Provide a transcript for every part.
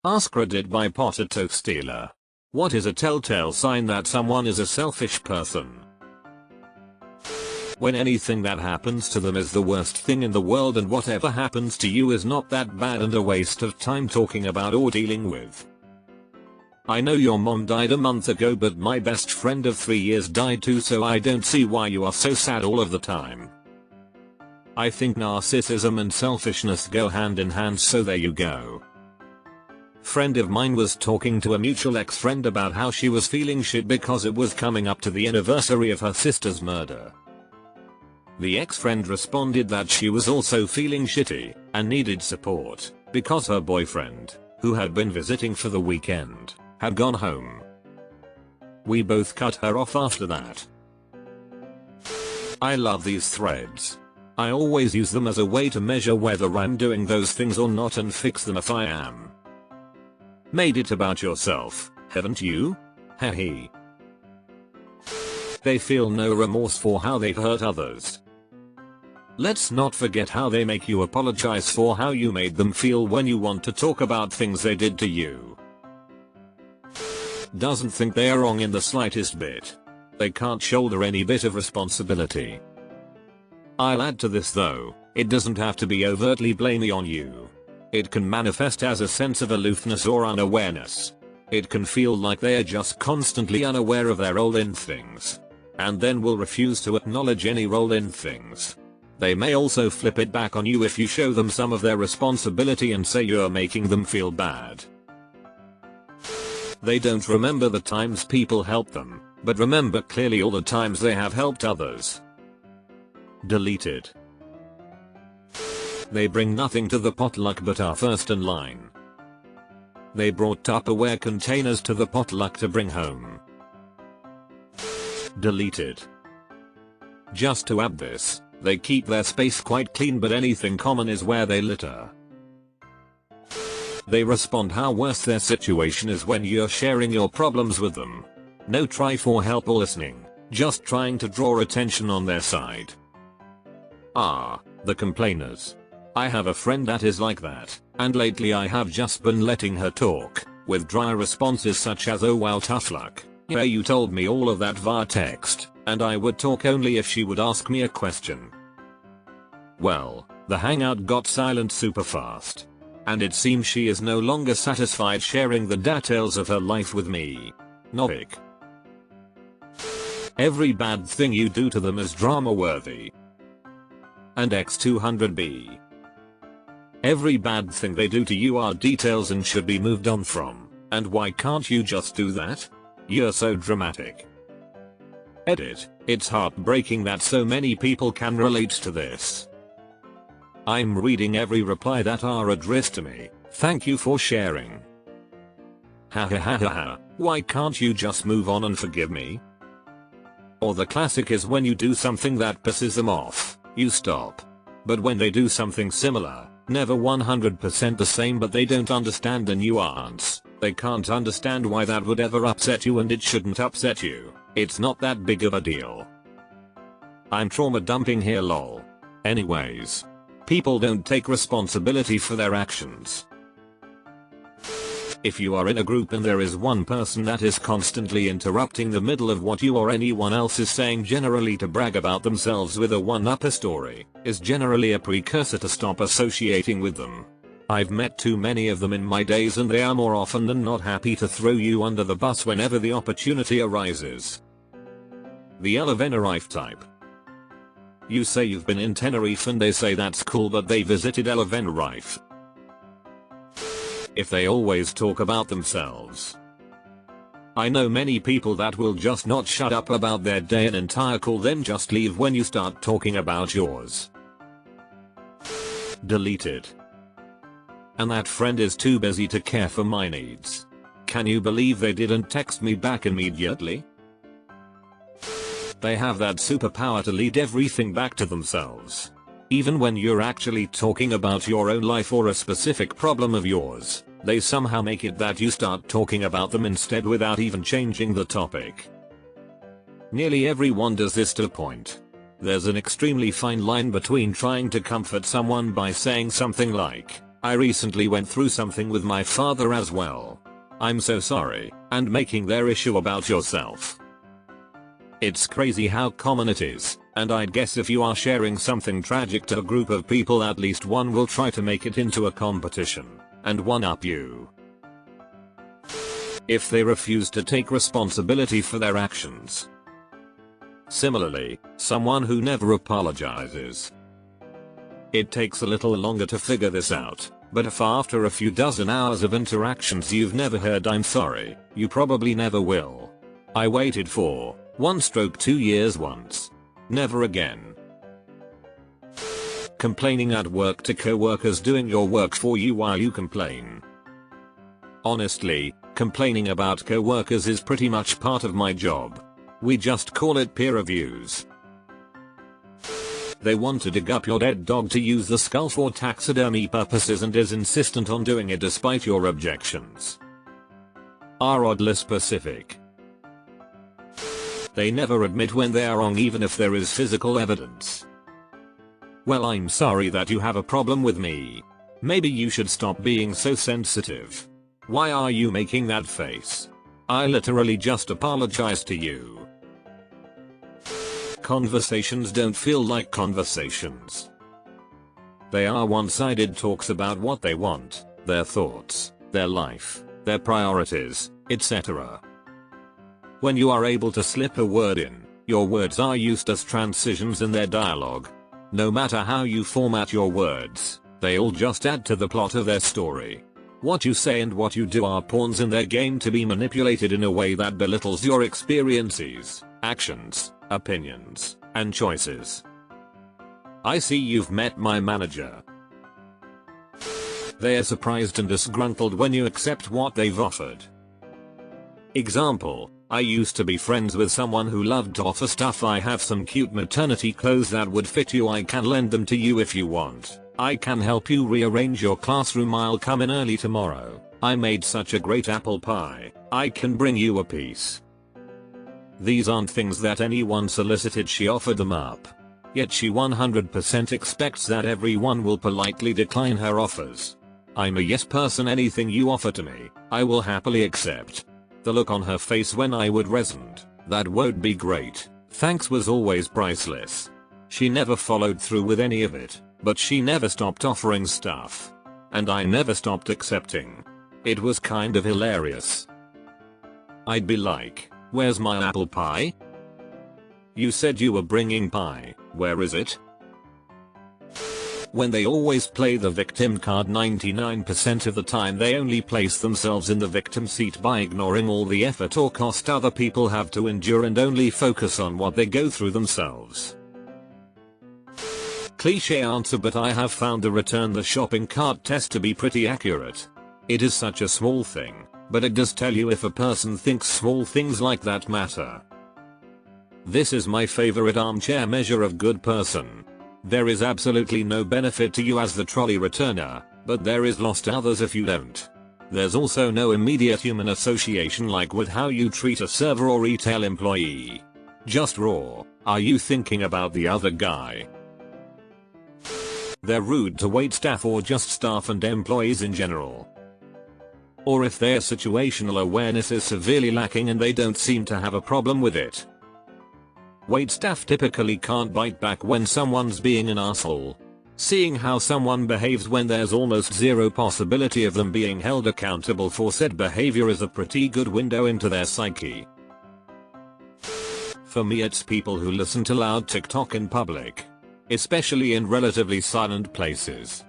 AskReddit by Potato Stealer. What is a telltale sign that someone is a selfish person? When anything that happens to them is the worst thing in the world and whatever happens to you is not that bad and a waste of time talking about or dealing with. I know your mom died a month ago, but my best friend of 3 years died too, so I don't see why you are so sad all of the time. I think narcissism and selfishness go hand in hand, so there you go. Friend of mine was talking to a mutual ex-friend about how she was feeling shit because it was coming up to the anniversary of her sister's murder. The ex-friend responded that she was also feeling shitty and needed support because her boyfriend, who had been visiting for the weekend, had gone home. We both cut her off after that. I love these threads. I always use them as a way to measure whether I'm doing those things or not and fix them if I am. Made it about yourself, haven't you? Hehe. They feel no remorse for how they've hurt others. Let's not forget how they make you apologize for how you made them feel when you want to talk about things they did to you. Doesn't think they are wrong in the slightest bit. They can't shoulder any bit of responsibility. I'll add to this though, it doesn't have to be overtly blamey on you. It can manifest as a sense of aloofness or unawareness. It can feel like they are just constantly unaware of their role in things, and then will refuse to acknowledge any role in things. They may also flip it back on you if you show them some of their responsibility and say you're making them feel bad. They don't remember the times people helped them, but remember clearly all the times they have helped others. Deleted. They bring nothing to the potluck but are first in line. They brought Tupperware containers to the potluck to bring home. Deleted. Just to add this, they keep their space quite clean, but anything common is where they litter. They respond how worse their situation is when you're sharing your problems with them. No try for help or listening, just trying to draw attention on their side. The complainers. I have a friend that is like that, and lately I have just been letting her talk, with dry responses such as "oh wow, tough luck, yeah, you told me all of that via text," and I would talk only if she would ask me a question. Well, the hangout got silent super fast. And it seems she is no longer satisfied sharing the details of her life with me. Novik. Every bad thing you do to them is drama worthy. And X200B. Every bad thing they do to you are details and should be moved on from, and why can't you just do that? You're so dramatic. Edit. It's heartbreaking that so many people can relate to this. I'm reading every reply that are addressed to me. Thank you for sharing. Ha ha ha ha ha. Why can't you just move on and forgive me? Or the classic is when you do something that pisses them off, you stop. But when they do something similar, never 100% the same, but they don't understand the nuance, they can't understand why that would ever upset you, and it shouldn't upset you. It's not that big of a deal. I'm trauma dumping here lol. Anyways. People don't take responsibility for their actions. If you are in a group and there is one person that is constantly interrupting the middle of what you or anyone else is saying, generally to brag about themselves with a one-upper story, is generally a precursor to stop associating with them. I've met too many of them in my days, and they are more often than not happy to throw you under the bus whenever the opportunity arises. The Elevenerife type. You say you've been in Tenerife and they say that's cool, but they visited Elevenerife. If they always talk about themselves. I know many people that will just not shut up about their day an entire call, then just leave when you start talking about yours. Deleted. And that friend is too busy to care for my needs. Can you believe they didn't text me back immediately? They have that superpower to lead everything back to themselves. Even when you're actually talking about your own life or a specific problem of yours, they somehow make it that you start talking about them instead without even changing the topic. Nearly everyone does this to a point. There's an extremely fine line between trying to comfort someone by saying something like, I recently went through something with my father as well. I'm so sorry, and making their issue about yourself. It's crazy how common it is, and I'd guess if you are sharing something tragic to a group of people, at least one will try to make it into a competition and one up you. If they refuse to take responsibility for their actions. Similarly, someone who never apologizes. It takes a little longer to figure this out, but if after a few dozen hours of interactions you've never heard "I'm sorry," you probably never will. I waited for 1/2 years once. Never again. Complaining at work to coworkers doing your work for you while you complain. Honestly, complaining about coworkers is pretty much part of my job. We just call it peer reviews. They want to dig up your dead dog to use the skull for taxidermy purposes and is insistent on doing it despite your objections. Are oddly specific. They never admit when they are wrong even if there is physical evidence. Well, I'm sorry that you have a problem with me. Maybe you should stop being so sensitive. Why are you making that face? I literally just apologized to you. Conversations don't feel like conversations. They are one-sided talks about what they want, their thoughts, their life, their priorities, etc. When you are able to slip a word in, your words are used as transitions in their dialogue. No matter how you format your words, they all just add to the plot of their story. What you say and what you do are pawns in their game to be manipulated in a way that belittles your experiences, actions, opinions, and choices. I see you've met my manager. They're surprised and disgruntled when you accept what they've offered. Example, I used to be friends with someone who loved to offer stuff. I have some cute maternity clothes that would fit you. I can lend them to you if you want. I can help you rearrange your classroom. I'll come in early tomorrow. I made such a great apple pie. I can bring you a piece. These aren't things that anyone solicited. She offered them up. Yet she 100% expects that everyone will politely decline her offers. I'm a yes person. Anything you offer to me, I will happily accept. The look on her face when I would resent, "That won't be great, thanks," was always priceless. She never followed through with any of it, but she never stopped offering stuff. And I never stopped accepting. It was kind of hilarious. I'd be like, "Where's my apple pie? You said you were bringing pie, where is it?" When they always play the victim card, 99% of the time they only place themselves in the victim seat by ignoring all the effort or cost other people have to endure and only focus on what they go through themselves. Cliche answer, but I have found the return the shopping cart test to be pretty accurate. It is such a small thing, but it does tell you if a person thinks small things like that matter. This is my favorite armchair measure of good person. There is absolutely no benefit to you as the trolley returner, but there is loss to others if you don't. There's also no immediate human association like with how you treat a server or retail employee. Just raw, "Are you thinking about the other guy?" They're rude to waitstaff or just staff and employees in general. Or if their situational awareness is severely lacking and they don't seem to have a problem with it. Waitstaff typically can't bite back when someone's being an asshole. Seeing how someone behaves when there's almost zero possibility of them being held accountable for said behavior is a pretty good window into their psyche. For me, it's people who listen to loud TikTok in public. Especially in relatively silent places.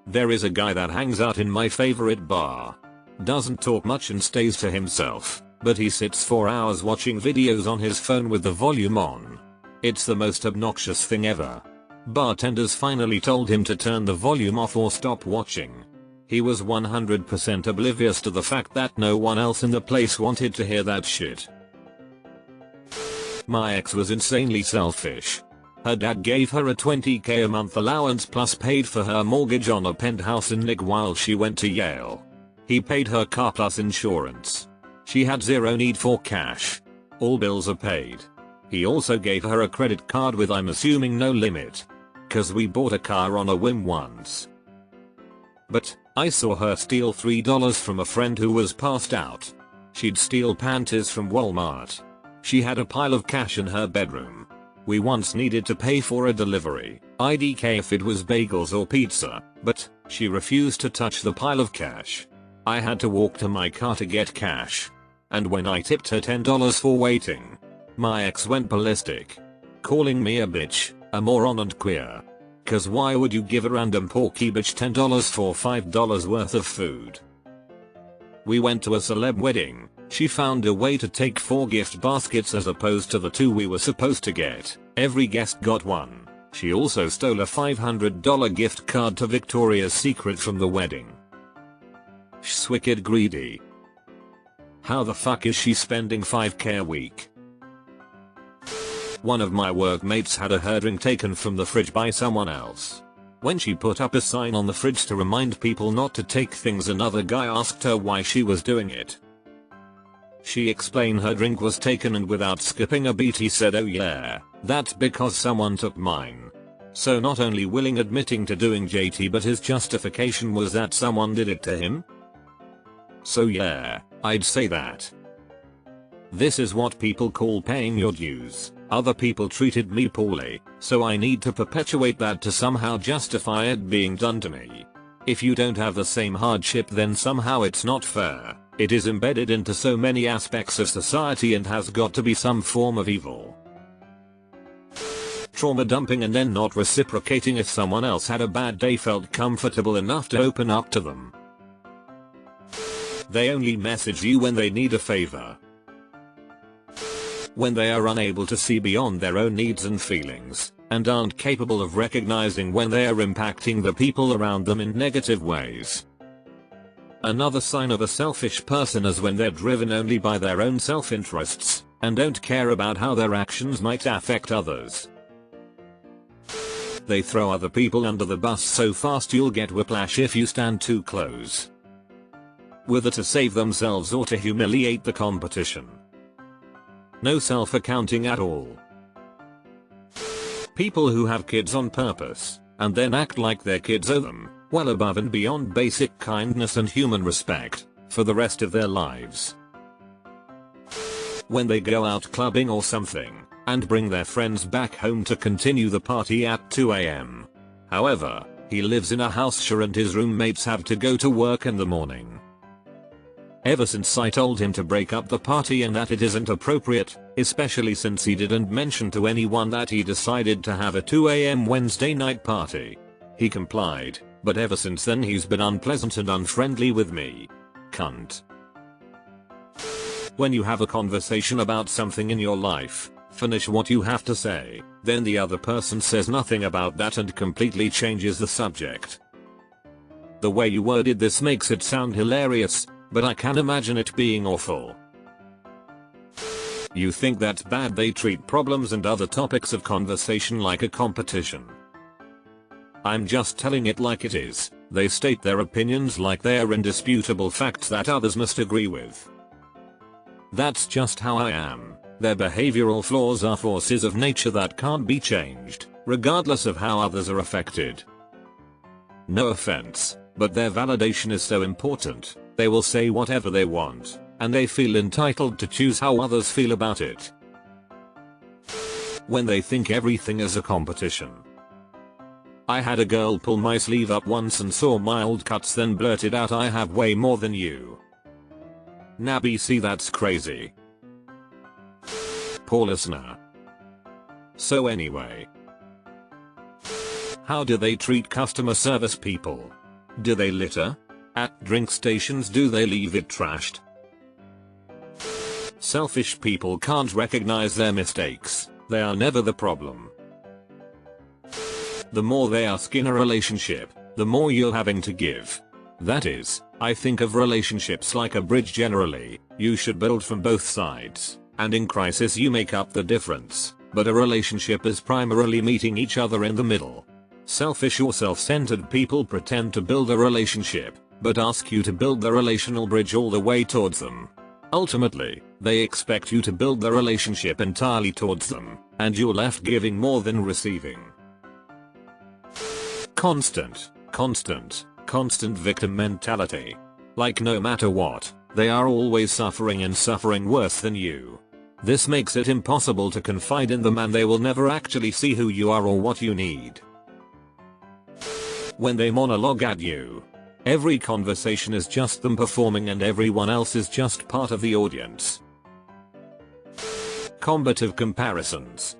There is a guy that hangs out in my favorite bar. Doesn't talk much and stays to himself, but he sits for hours watching videos on his phone with the volume on. It's the most obnoxious thing ever. Bartenders finally told him to turn the volume off or stop watching. He was 100% oblivious to the fact that no one else in the place wanted to hear that shit. My ex was insanely selfish. Her dad gave her a $20K a month allowance plus paid for her mortgage on a penthouse in Lig while she went to Yale. He paid her car plus insurance. She had zero need for cash. All bills are paid. He also gave her a credit card with, I'm assuming, no limit. 'Cause we bought a car on a whim once. But I saw her steal $3 from a friend who was passed out. She'd steal panties from Walmart. She had a pile of cash in her bedroom. We once needed to pay for a delivery, IDK if it was bagels or pizza, but she refused to touch the pile of cash. I had to walk to my car to get cash. And when I tipped her $10 for waiting, my ex went ballistic, calling me a bitch, a moron and queer. Cause why would you give a random porky bitch $10 for $5 worth of food? We went to a celeb wedding. She found a way to take 4 gift baskets as opposed to the 2 we were supposed to get. Every guest got one. She also stole a $500 gift card to Victoria's Secret from the wedding. She's wicked greedy. How the fuck is she spending $5k a week? One of my workmates had her drink taken from the fridge by someone else. When she put up a sign on the fridge to remind people not to take things, another guy asked her why she was doing it. She explained her drink was taken, and without skipping a beat he said, "Oh yeah, that's because someone took mine." So not only willing admitting to doing JT, but his justification was that someone did it to him. So yeah, I'd say that. This is what people call paying your dues. Other people treated me poorly, so I need to perpetuate that to somehow justify it being done to me. If you don't have the same hardship, then somehow it's not fair. It is embedded into so many aspects of society and has got to be some form of evil. Trauma dumping and then not reciprocating if someone else had a bad day, felt comfortable enough to open up to them. They only message you when they need a favor. When they are unable to see beyond their own needs and feelings, and aren't capable of recognizing when they are impacting the people around them in negative ways. Another sign of a selfish person is when they're driven only by their own self-interests, and don't care about how their actions might affect others. They throw other people under the bus so fast you'll get whiplash if you stand too close. Whether to save themselves or to humiliate the competition. No self-accounting at all. People who have kids on purpose, and then act like their kids owe them, well above and beyond basic kindness and human respect, for the rest of their lives. When they go out clubbing or something, and bring their friends back home to continue the party at 2 AM. However, he lives in a house share and his roommates have to go to work in the morning. Ever since I told him to break up the party and that it isn't appropriate, especially since he didn't mention to anyone that he decided to have a 2 AM Wednesday night party. He complied, but ever since then he's been unpleasant and unfriendly with me. Cunt. When you have a conversation about something in your life, finish what you have to say, then the other person says nothing about that and completely changes the subject. The way you worded this makes it sound hilarious, but I can imagine it being awful. You think that's bad? They treat problems and other topics of conversation like a competition. I'm just telling it like it is. They state their opinions like they are indisputable facts that others must agree with. That's just how I am. Their behavioral flaws are forces of nature that can't be changed, regardless of how others are affected. No offense, but their validation is so important. They will say whatever they want, and they feel entitled to choose how others feel about it. When they think everything is a competition. I had a girl pull my sleeve up once and saw mild cuts, then blurted out, "I have way more than you." Now BC, that's crazy. Poor listener. So anyway. How do they treat customer service people? Do they litter? At drink stations, do they leave it trashed? Selfish people can't recognize their mistakes. They are never the problem. The more they ask in a relationship, the more you're having to give. That is, I think of relationships like a bridge generally. You should build from both sides, and in crisis you make up the difference. But a relationship is primarily meeting each other in the middle. Selfish or self-centered people pretend to build a relationship, but ask you to build the relational bridge all the way towards them. Ultimately, they expect you to build the relationship entirely towards them, and you're left giving more than receiving. Constant constant victim mentality. Like no matter what, they are always suffering and suffering worse than you. This makes it impossible to confide in them and they will never actually see who you are or what you need. When they monologue at you, every conversation is just them performing and everyone else is just part of the audience. Combative comparisons.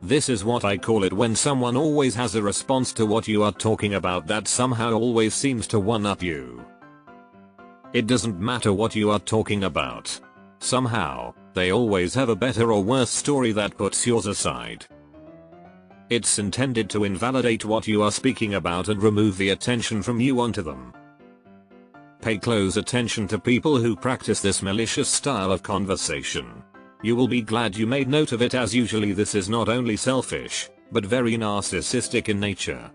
This is what I call it when someone always has a response to what you are talking about that somehow always seems to one-up you. It doesn't matter what you are talking about. Somehow, they always have a better or worse story that puts yours aside. It's intended to invalidate what you are speaking about and remove the attention from you onto them. Pay close attention to people who practice this malicious style of conversation. You will be glad you made note of it, as usually this is not only selfish, but very narcissistic in nature.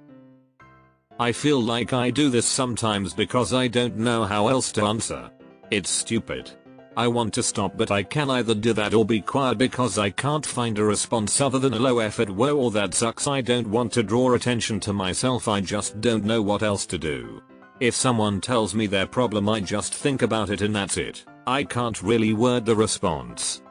I feel like I do this sometimes because I don't know how else to answer. It's stupid. I want to stop but I can either do that or be quiet because I can't find a response other than a low effort whoa or that sucks. I don't want to draw attention to myself, I just don't know what else to do. If someone tells me their problem I just think about it and that's it. I can't really word the response.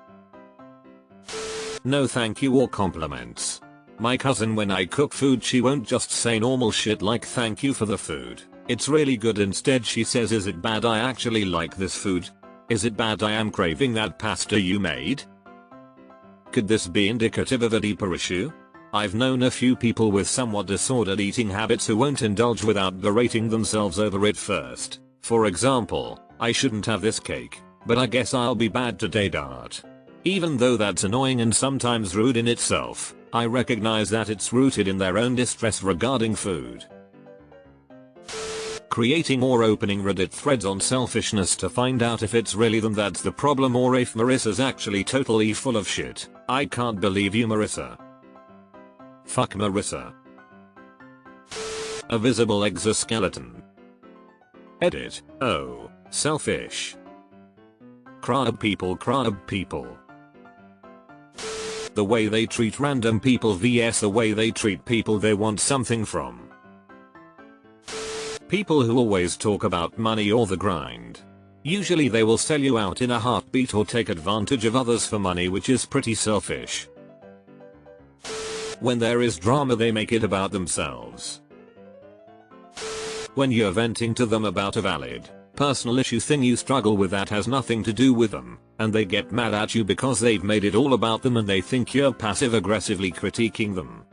No thank you or compliments. My cousin, when I cook food, she won't just say normal shit like thank you for the food, it's really good. Instead she says, is it bad? I actually like this food. Is it bad? I am craving that pasta you made. Could this be indicative of a deeper issue? I've known a few people with somewhat disordered eating habits who won't indulge without berating themselves over it first. For example, I shouldn't have this cake, but I guess I'll be bad today. Even though that's annoying and sometimes rude in itself, I recognize that it's rooted in their own distress regarding food. Creating or opening Reddit threads on selfishness to find out if it's really them that's the problem or if Marissa's actually totally full of shit. I can't believe you, Marissa. Fuck Marissa. A visible exoskeleton. Edit. Oh, selfish. Crab people. The way they treat random people vs the way they treat people they want something from. People who always talk about money or the grind. Usually they will sell you out in a heartbeat or take advantage of others for money, which is pretty selfish. When there is drama they make it about themselves. When you're venting to them about a valid, personal issue thing you struggle with that has nothing to do with them, and they get mad at you because they've made it all about them and they think you're passive aggressively critiquing them.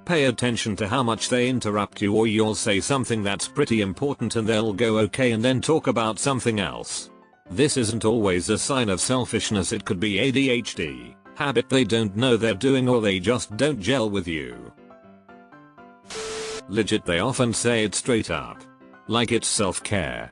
Pay attention to how much they interrupt you, or you'll say something that's pretty important and they'll go okay and then talk about something else. This isn't always a sign of selfishness, it could be ADHD, habit they don't know they're doing, or they just don't gel with you. Legit, they often say it straight up. Like it's self-care.